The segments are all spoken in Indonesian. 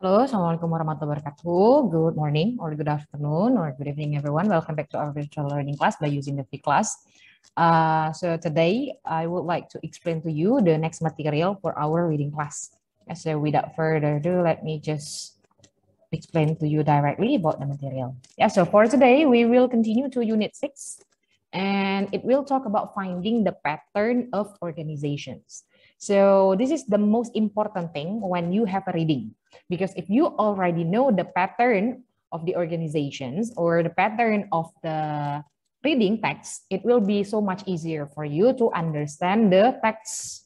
Halo, Assalamualaikum warahmatullahi wabarakatuh. Good morning, or good afternoon, or good evening, everyone. Welcome back to our virtual learning class by using the V-Class. So today, I would like to explain to you the next material for our reading class. So without further ado, let me just explain to you directly about the material. So for today, we will continue to Unit 6, and it will talk about finding the pattern of organizations. So this is the most important thing when you have a reading, because if you already know the pattern of the organizations or the pattern of the reading text, it will be so much easier for you to understand the text.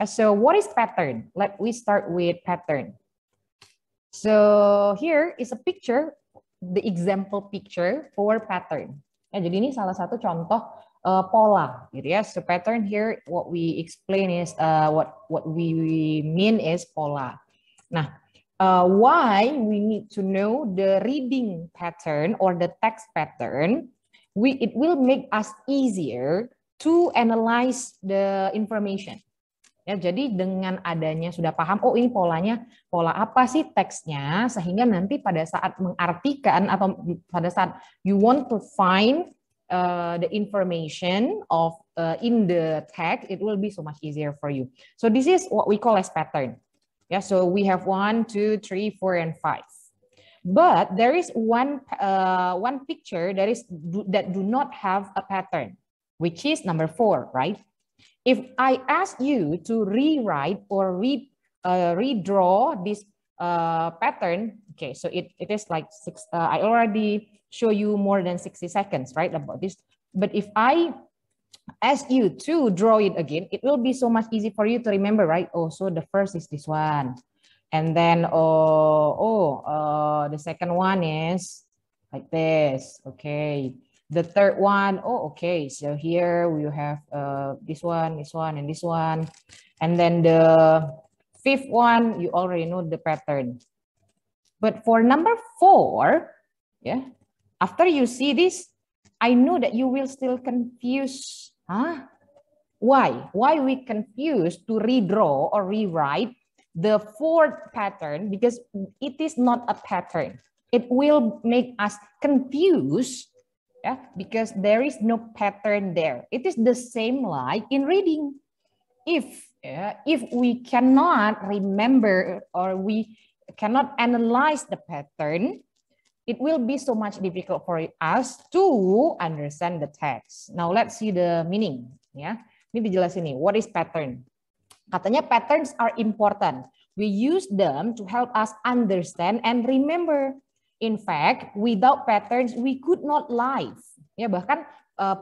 So what is pattern? Let we start with pattern. So here is a picture, the example picture for pattern. Jadi ini salah satu contoh pola, gitu ya. So pattern here, what we explain is what we mean is pola. Nah, why we need to know the reading pattern or the text pattern? It will make us easier to analyze the information. Ya, jadi dengan adanya sudah paham, oh ini polanya, pola apa sih teksnya, sehingga nanti pada saat mengartikan atau pada saat you want to find the information of in the text, it will be so much easier for you. So this is what we call as pattern. Yeah, so we have 1, 2, 3, 4, and 5. But there is one picture that do not have a pattern, which is number 4, right? If I ask you to rewrite or redraw this pattern, okay, so it is like I already show you more than 60 seconds, right, about this. But if I ask you to draw it again, it will be so much easy for you to remember, right? Oh, so the first is this one. And then, the second one is like this, okay. The third one, oh, okay. So here we have this one, and this one. And then the fifth one, you already know the pattern. But for number 4, yeah, after you see this, I know that you will still confuse. Huh? Why? Why we confuse to redraw or rewrite the 4th pattern? Because it is not a pattern. It will make us confused. Yeah, because there is no pattern there. It is the same like in reading. If we cannot remember or we cannot analyze the pattern, it will be so much difficult for us to understand the text. Now let's see the meaning. Ya, ini dijelasin nih. What is pattern? Katanya patterns are important. We use them to help us understand and remember. In fact, without patterns, we could not live. Ya, bahkan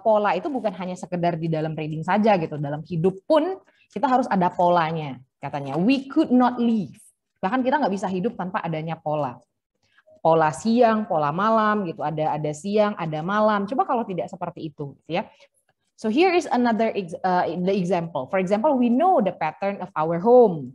pola itu bukan hanya sekedar di dalam reading saja gitu. Dalam hidup pun kita harus ada polanya. Katanya, we could not live. Bahkan kita nggak bisa hidup tanpa adanya pola. Pola siang, pola malam gitu. Ada siang, ada malam. Coba kalau tidak seperti itu, ya. So here is another the example. For example, we know the pattern of our home.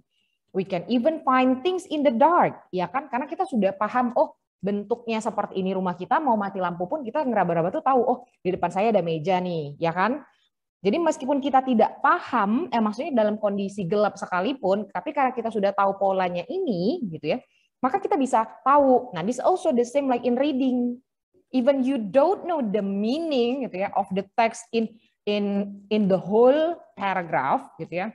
We can even find things in the dark. Ya kan? Karena kita sudah paham, oh bentuknya seperti ini rumah kita, mau mati lampu pun kita ngeraba-raba tuh tahu, oh di depan saya ada meja nih, ya kan? Jadi meskipun kita tidak paham, maksudnya dalam kondisi gelap sekalipun, tapi karena kita sudah tahu polanya ini, gitu ya, maka kita bisa tahu. Nah, this also the same like in reading. Even you don't know the meaning, gitu ya, of the text in the whole paragraph, gitu ya.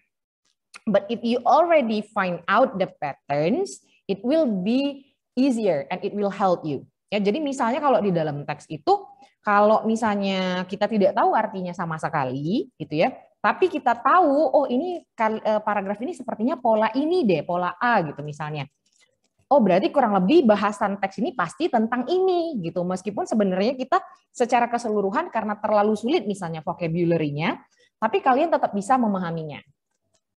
But if you already find out the patterns, it will be easier and it will help you. Ya, jadi misalnya kalau di dalam teks itu, kalau misalnya kita tidak tahu artinya sama sekali, gitu ya, tapi kita tahu, oh ini paragraf ini sepertinya pola ini deh, pola A gitu misalnya. Oh berarti kurang lebih bahasan teks ini pasti tentang ini gitu. Meskipun sebenarnya kita secara keseluruhan karena terlalu sulit misalnya vocabulary-nya, tapi kalian tetap bisa memahaminya.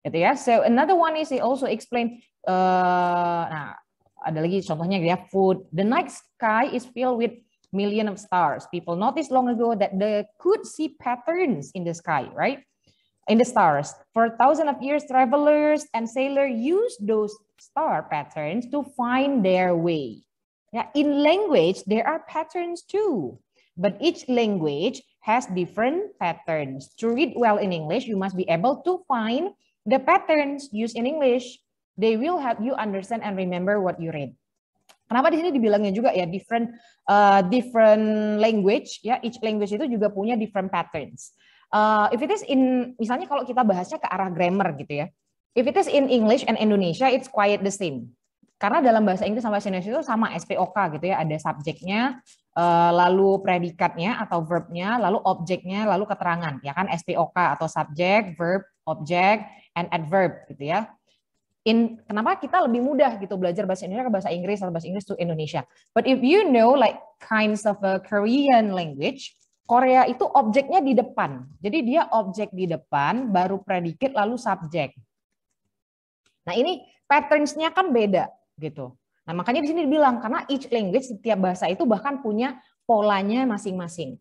Gitu ya. So another one is also explain. Nah, ada lagi contohnya ya, food. The night sky is filled with millions of stars. People noticed long ago that they could see patterns in the sky, right? In the stars. For thousands of years, travelers and sailors used those star patterns to find their way. Yeah, in language, there are patterns too. But each language has different patterns. To read well in English, you must be able to find the patterns used in English. They will help you understand and remember what you read. Kenapa di sini dibilangnya juga ya different language ya, each language itu juga punya different patterns. If it is in, misalnya kalau kita bahasnya ke arah grammar gitu ya, if it is in English and Indonesia, it's quite the same. Karena dalam bahasa Inggris sama bahasa Indonesia itu sama SPOK gitu ya, ada subjeknya, lalu predikatnya atau verbnya, lalu objeknya, lalu keterangan, ya kan SPOK atau subject, verb, object, and adverb gitu ya. Kenapa kita lebih mudah gitu belajar bahasa Indonesia ke bahasa Inggris atau bahasa Inggris to Indonesia. But if you know like kinds of a Korean language, Korea itu objeknya di depan. Jadi dia objek di depan, baru predicate, lalu subjek. Nah ini patterns-nya kan beda gitu. Nah makanya di sini dibilang karena each language, setiap bahasa itu bahkan punya polanya masing-masing.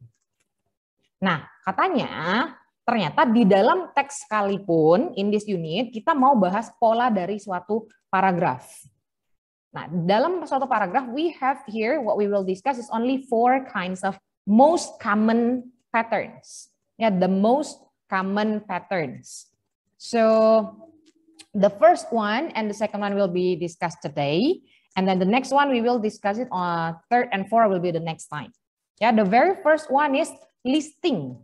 Nah katanya ternyata di dalam teks sekalipun, in this unit, kita mau bahas pola dari suatu paragraf. Nah, dalam suatu paragraf, we have here, what we will discuss is only 4 kinds of most common patterns. Yeah, the most common patterns. So, the first one and the second one will be discussed today. And then the next one, we will discuss it on 3rd and 4th will be the next time. Yeah, the very first one is listing.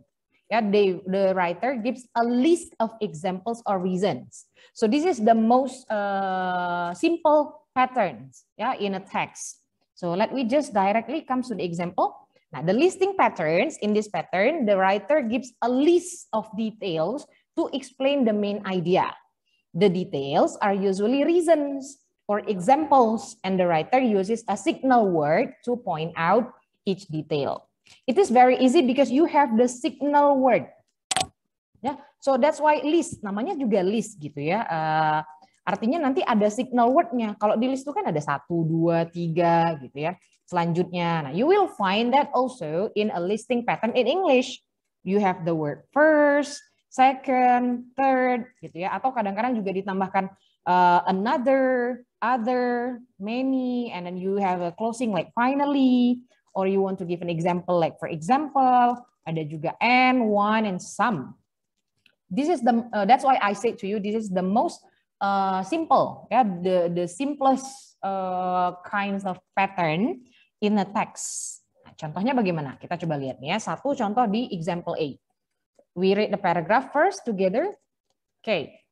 Yeah, the writer gives a list of examples or reasons. So this is the most simple patterns, yeah, in a text. So let me just directly come to the example. Now the listing patterns, in this pattern, the writer gives a list of details to explain the main idea. The details are usually reasons or examples, and the writer uses a signal word to point out each detail. It is very easy because you have the signal word. Ya, so that's why list, namanya juga list gitu ya. Artinya nanti ada signal wordnya. Kalau di list itu kan ada 1, 2, 3 gitu ya. Selanjutnya, nah you will find that also in a listing pattern in English. You have the word first, second, third gitu ya. Atau kadang-kadang juga ditambahkan another, other, many, and then you have a closing like finally. Or you want to give an example, like for example, ada juga and, one, and some. This is the that's why I say to you, this is the most simple, yeah, the simplest kinds of pattern in a text. Nah, contohnya bagaimana? Kita coba lihat ya. Satu contoh di example A. We read the paragraph first together. Okay,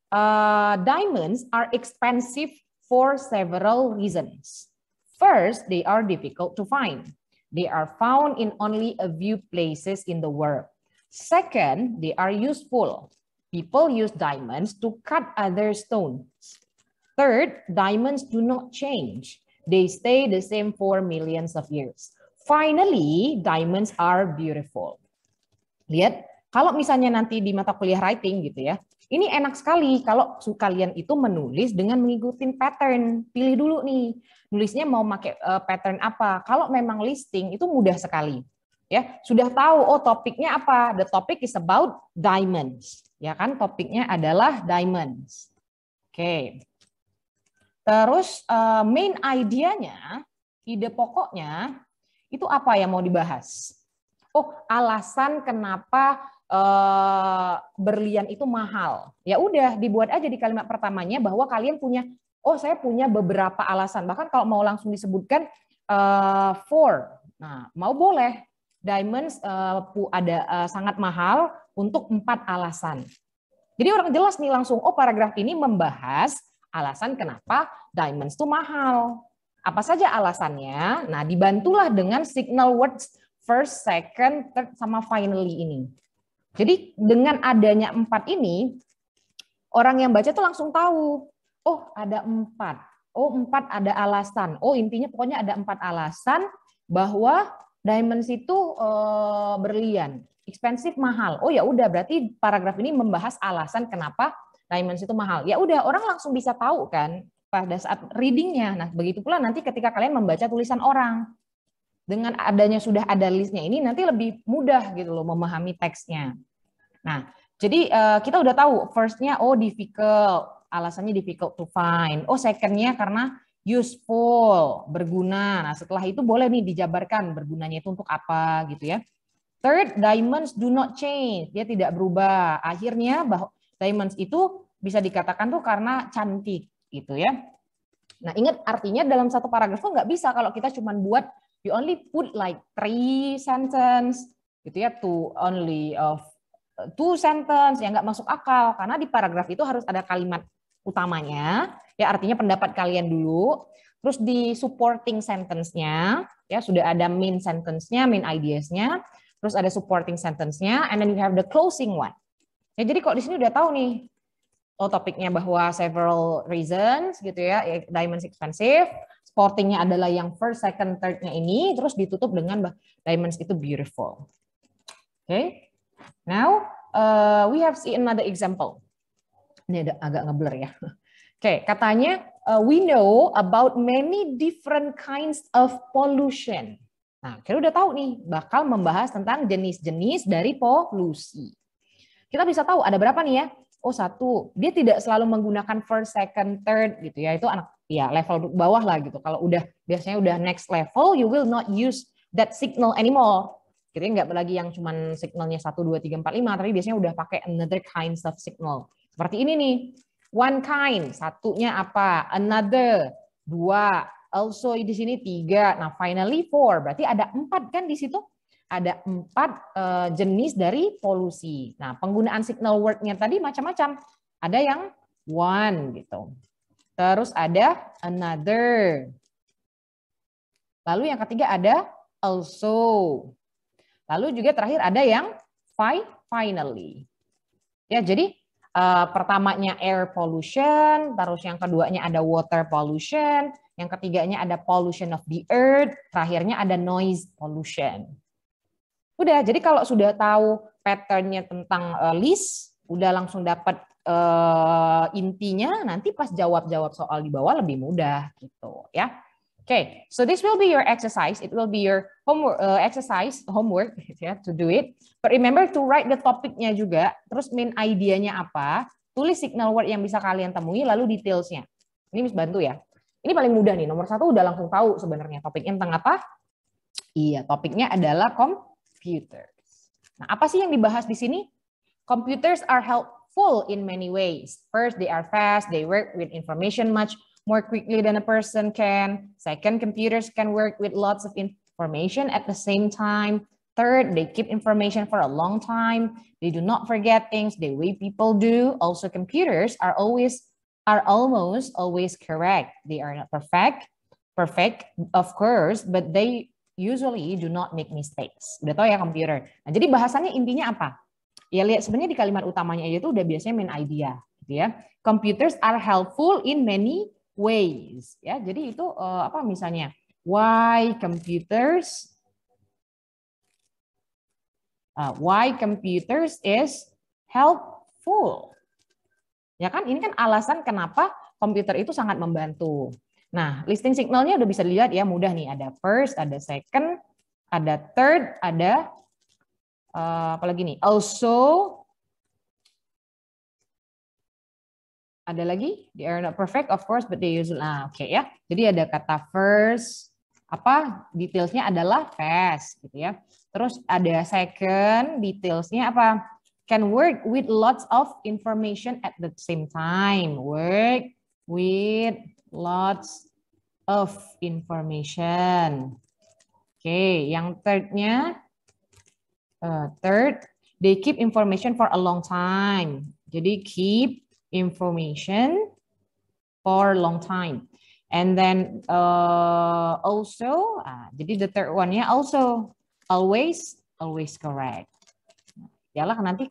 diamonds are expensive for several reasons. First, they are difficult to find. They are found in only a few places in the world. Second, they are useful. People use diamonds to cut other stones. Third, diamonds do not change. They stay the same for millions of years. Finally, diamonds are beautiful. Lihat, kalau misalnya nanti di mata kuliah writing gitu ya, ini enak sekali kalau kalian itu menulis dengan mengikuti pattern. Pilih dulu nih, nulisnya mau pakai pattern apa. Kalau memang listing itu mudah sekali. Ya, sudah tahu oh topiknya apa? The topic is about diamonds. Ya kan, topiknya adalah diamonds. Oke. Terus main idenya, ide pokoknya itu apa yang mau dibahas? Oh, alasan kenapa berlian itu mahal. Ya udah, dibuat aja di kalimat pertamanya bahwa kalian punya, oh saya punya beberapa alasan. Bahkan kalau mau langsung disebutkan for, nah mau boleh. Diamonds ada sangat mahal untuk 4 alasan. Jadi orang jelas nih langsung, oh paragraf ini membahas alasan kenapa diamonds itu mahal. Apa saja alasannya? Nah dibantulah dengan signal words first, second, third, sama finally ini. Jadi dengan adanya 4 ini, orang yang baca tuh langsung tahu, oh ada 4, oh 4 ada alasan, oh intinya pokoknya ada 4 alasan bahwa diamonds itu berlian, expensive mahal. Oh ya udah berarti paragraf ini membahas alasan kenapa diamonds itu mahal. Ya udah orang langsung bisa tahu kan pada saat readingnya. Nah begitu pula nanti ketika kalian membaca tulisan orang. Dengan adanya sudah ada listnya ini nanti lebih mudah gitu loh memahami teksnya. Nah, jadi kita udah tahu first-nya oh difficult, alasannya difficult to find. Oh second-nya karena useful, berguna. Nah, setelah itu boleh nih dijabarkan bergunanya itu untuk apa gitu ya. Third, diamonds do not change. Dia tidak berubah. Akhirnya diamonds itu bisa dikatakan tuh karena cantik gitu ya. Nah, ingat artinya dalam satu paragraf tuh nggak bisa kalau kita cuma buat you only put like 3 sentence gitu ya, to only of 2 sentence yang nggak masuk akal karena di paragraf itu harus ada kalimat utamanya ya, artinya pendapat kalian dulu. Terus di supporting sentence-nya ya sudah ada main sentence-nya, main ideas-nya, terus ada supporting sentence-nya, and then you have the closing one. Ya, jadi kok di sini udah tahu nih topiknya bahwa several reasons gitu ya, diamonds expensive, supportingnya adalah yang first, second, third-nya ini, terus ditutup dengan diamonds itu beautiful. Okay, now we have see another example. Ini ada agak ngeblur ya. Okay, katanya we know about many different kinds of pollution. Nah, kita udah tahu nih bakal membahas tentang jenis-jenis dari polusi. Kita bisa tahu ada berapa nih ya? Oh, 1, dia tidak selalu menggunakan first, second, third gitu ya. Itu anak ya level bawah lah gitu. Kalau udah biasanya udah next level, you will not use that signal anymore. Jadi nggak lagi yang cuman signalnya 1, 2, 3, 4, 5, tapi biasanya udah pakai another kinds of signal. Seperti ini nih. One kind, satunya apa? Another, 2. Also di sini 3. Nah, finally 4. Berarti ada 4 kan di situ? Ada 4 jenis dari polusi. Nah, penggunaan signal word-nya tadi macam-macam. Ada yang one gitu. Terus ada another. Lalu yang ketiga ada also. Lalu juga terakhir ada yang finally. Ya, jadi pertamanya air pollution, terus yang keduanya ada water pollution, yang ketiganya ada pollution of the earth, terakhirnya ada noise pollution. Udah, jadi kalau sudah tahu patternnya tentang list, udah langsung dapat intinya, nanti pas jawab-jawab soal di bawah lebih mudah gitu ya. Okay, so this will be your exercise. It will be your homework, homework ya, to do it. But remember to write the topiknya juga, terus main idenya apa, tulis signal word yang bisa kalian temui, lalu detailsnya. Ini Miss bantu ya. Ini paling mudah nih, nomor 1 udah langsung tahu sebenarnya topiknya tentang apa. Iya, topiknya adalah computers. Nah, apa sih yang dibahas di sini? Computers are helpful in many ways. First, they are fast. They work with information much more quickly than a person can. Second, computers can work with lots of information at the same time. Third, they keep information for a long time. They do not forget things the way people do. Also, computers are almost always correct. They are not perfect, of course, but they usually do not make mistakes. Udah tahu ya komputer. Nah, jadi bahasannya intinya apa? Ya lihat sebenarnya di kalimat utamanya aja itu udah biasanya main idea, gitu ya. Computers are helpful in many ways. Ya, jadi itu apa misalnya? Why computers is helpful. Ya kan? Ini kan alasan kenapa komputer itu sangat membantu. Nah, listing signalnya udah bisa dilihat ya, mudah nih. Ada first, ada second, ada third, ada apalagi nih? Also, ada lagi? They are not perfect, of course, but they usually. Oke ya. Jadi ada kata first, apa? Detailsnya adalah fast, gitu ya. Terus ada second, detailsnya apa? Can work with lots of information at the same time. Work with lots of information. Oke, yang thirdnya, third, they keep information for a long time. Jadi keep information for a long time. And then also, jadi the third one-nya also always correct. Yalah nanti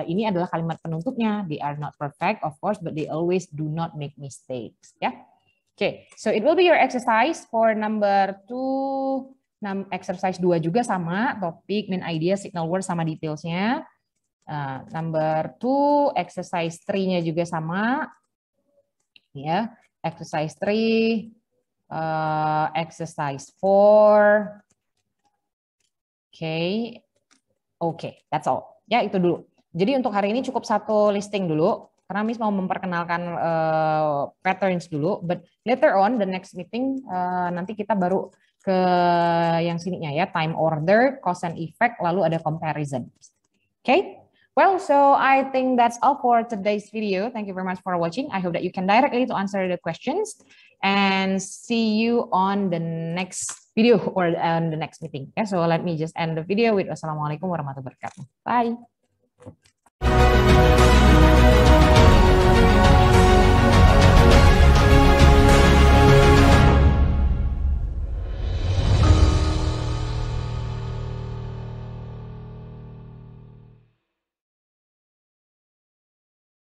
ini adalah kalimat penutupnya. They are not perfect, of course, but they always do not make mistakes. Ya. Okay, so it will be your exercise for number 2. Exercise 2 juga sama, topik, main idea, signal word sama detailsnya. Number 2, exercise 3-nya juga sama. Ya, exercise 3, exercise 4. Okay, that's all. Ya, itu dulu. Jadi untuk hari ini cukup 1 listing dulu. Karena Miss mau memperkenalkan patterns dulu. But later on, the next meeting, nanti kita baru ke yang sininya ya. Time order, cause and effect, lalu ada comparison. Okay? Well, so I think that's all for today's video. Thank you very much for watching. I hope that you can directly to answer the questions. and see you on the next video or on the next meeting. Okay, so let me just end the video with wassalamualaikum warahmatullahi wabarakatuh. Bye.